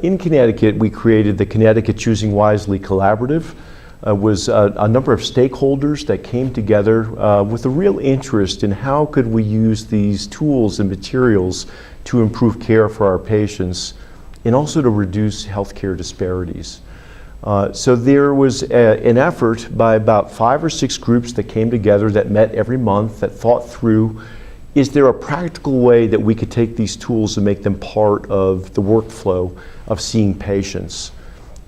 In Connecticut, we created the Connecticut Choosing Wisely Collaborative. It was a number of stakeholders that came together with a real interest in how could we use these tools and materials to improve care for our patients and also to reduce healthcare disparities. So there was an effort by about 5 or 6 groups that came together that met every month that thought through, is there a practical way that we could take these tools and make them part of the workflow of seeing patients?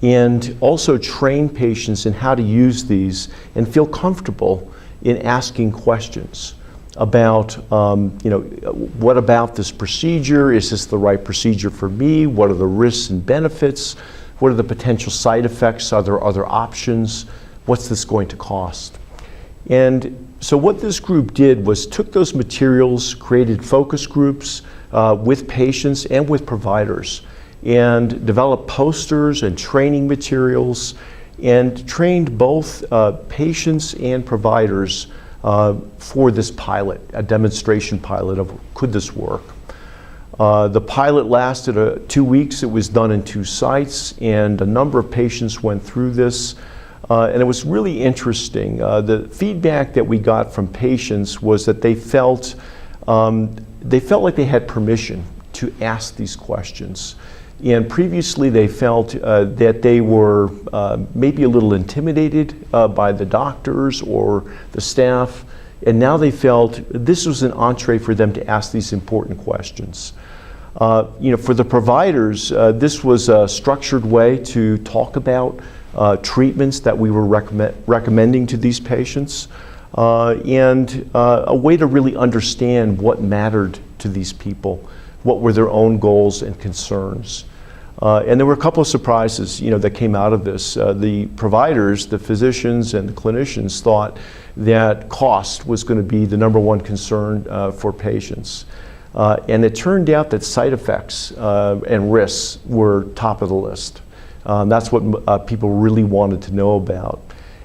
And also train patients in how to use these and feel comfortable in asking questions about, what about this procedure? Is this the right procedure for me? What are the risks and benefits? What are the potential side effects? Are there other options? What's this going to cost? And so what this group did was took those materials, created focus groups with patients and with providers, and developed posters and training materials, and trained both patients and providers for this pilot, a demonstration pilot of could this work. The pilot lasted 2 weeks. It was done in 2 sites, and a number of patients went through this. And it was really interesting. The feedback that we got from patients was that they felt like they had permission to ask these questions. And previously they felt that they were maybe a little intimidated by the doctors or the staff, and now they felt this was an entree for them to ask these important questions. For the providers, this was a structured way to talk about treatments that we were recommending to these patients, and a way to really understand what mattered to these people, what were their own goals and concerns. And there were a couple of surprises, that came out of this. The providers, the physicians and the clinicians thought that cost was going to be the #1 concern for patients. And it turned out that side effects and risks were top of the list. That's what people really wanted to know about.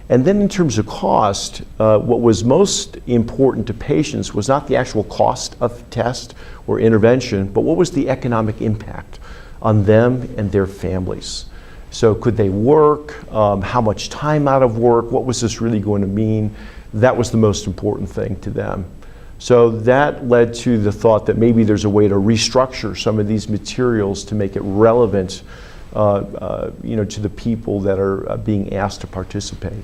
And then in terms of cost, what was most important to patients was not the actual cost of test or intervention, but what was the economic impact on them and their families. So could they work? How much time out of work? What was this really going to mean? That was the most important thing to them. So that led to the thought that maybe there's a way to restructure some of these materials to make it relevant to the people that are being asked to participate.